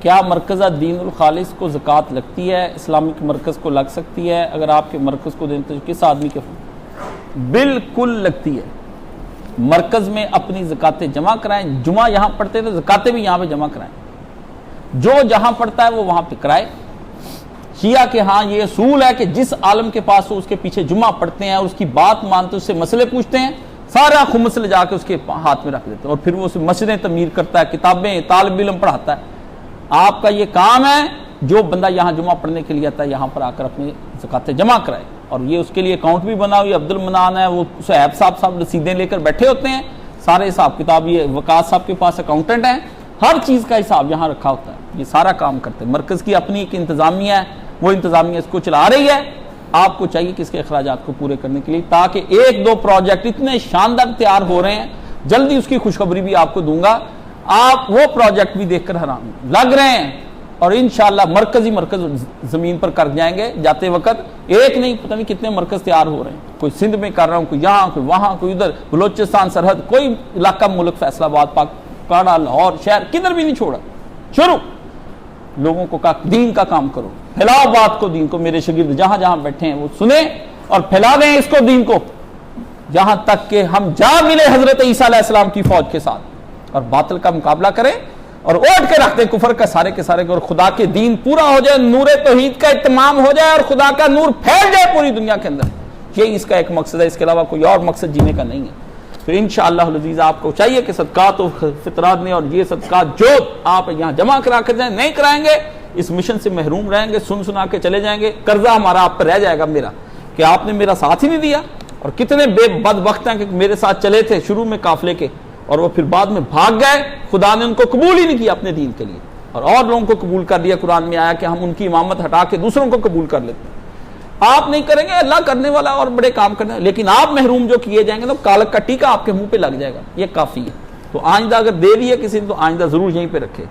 क्या मरकज़ दीनुल खालिस को ज़कात लगती है? इस्लामिक मरकज़ को लग सकती है? अगर आपके मरकज़ को दें तो किस आदमी के? बिल्कुल लगती है। मरकज़ में अपनी ज़कातें जमा कराएं। जुमा यहाँ पढ़ते हैं तो ज़कातें भी यहाँ पे जमा कराएं। जो जहाँ पढ़ता है वो वहाँ पे कराए। शिया के हाँ ये असूल है कि जिस आलम के पास हो उसके पीछे जुमा पढ़ते हैं और उसकी बात मानते, उससे मसले पूछते हैं, सारा खुमस ले जाके उसके हाथ में रख देते हैं और फिर वो उसे मस्जिदें तमीर करता है, किताबें तालिब इल्म पढ़ाता है। आपका ये काम है, जो बंदा यहाँ जुमा पढ़ने के लिए आता है यहाँ पर आकर अपनी ज़कातें जमा कराए। और ये उसके लिए अकाउंट भी बना हुई, अब्दुल मनान है, वो सुहैब साहब रसीदें लेकर बैठे होते हैं, सारे हिसाब किताब ये वकास साहब के पास अकाउंटेंट हैं, हर चीज़ का हिसाब यहाँ रखा होता है, ये सारा काम करते हैं। मरकज़ की अपनी एक इंतज़ामिया है, वो इंतज़ामिया इसको चला रही है। आपको चाहिए कि इसके अखराजात को पूरे करने के लिए, ताकि एक दो प्रोजेक्ट इतने शानदार तैयार हो रहे हैं, जल्दी उसकी खुशखबरी भी आपको दूंगा, आप वो प्रोजेक्ट भी देखकर हैरान लग रहे हैं। और इंशाअल्लाह मरकज़ी मरकज़ ज़मीन पर कर जाएंगे जाते वक्त। एक नहीं, पता नहीं कितने मरकज़ तैयार हो रहे हैं, कोई सिंध में कर रहा हूँ, कोई यहाँ, कोई वहाँ, कोई उधर, बलोचिस्तान सरहद, कोई इलाका मुल्क, फैसलाबाद, पाकपाड़ा, लाहौर शहर, किधर भी नहीं छोड़ा। शुरू लोगों को कहा दीन का काम करो, फैलाओ बात को, दीन को। मेरे शागिर्द जहां जहां बैठे हैं वो सुने और फैला दें इसको, दीन को, जहां तक कि हम जा मिले हजरत ईसा अलैहिस्सलाम की फौज के साथ और बातिल का मुकाबला करें और ओढ़ के रखते कुफर का सारे के सारे, और खुदा के दीन पूरा हो जाए, नूर तौहीद का इत्माम हो जाए और खुदा का नूर फैल जाए पूरी दुनिया के अंदर। यही इसका एक मकसद है, इसके अलावा कोई और मकसद जीने का नहीं है। तो इंशाअल्लाह अज़ीज़ आपको चाहिए कि सदकात और फितरात ने और ये सदकात जो आप यहाँ जमा करा कर जाए, नहीं कराएंगे इस मिशन से महरूम रहेंगे, सुन सुना के चले जाएंगे। कर्जा हमारा आप पर रह जाएगा मेरा, कि आपने मेरा साथ ही नहीं दिया। और कितने बेबदबख्त हैं कि मेरे साथ चले थे शुरू में काफिले के और वो फिर बाद में भाग गए, खुदा ने उनको कबूल ही नहीं किया अपने दीन के लिए, और लोगों को कबूल कर दिया। कुरान में आया कि हम उनकी इमामत हटा के दूसरों को कबूल कर लेते हैं। आप नहीं करेंगे, अल्लाह करने वाला और बड़े काम करने, लेकिन आप महरूम जो किए जाएंगे तो कालक का टीका आपके मुंह पे लग जाएगा। ये काफी है। तो आइंदा अगर दे रही है किसी ने तो आइंदा जरूर यहीं पे रखे।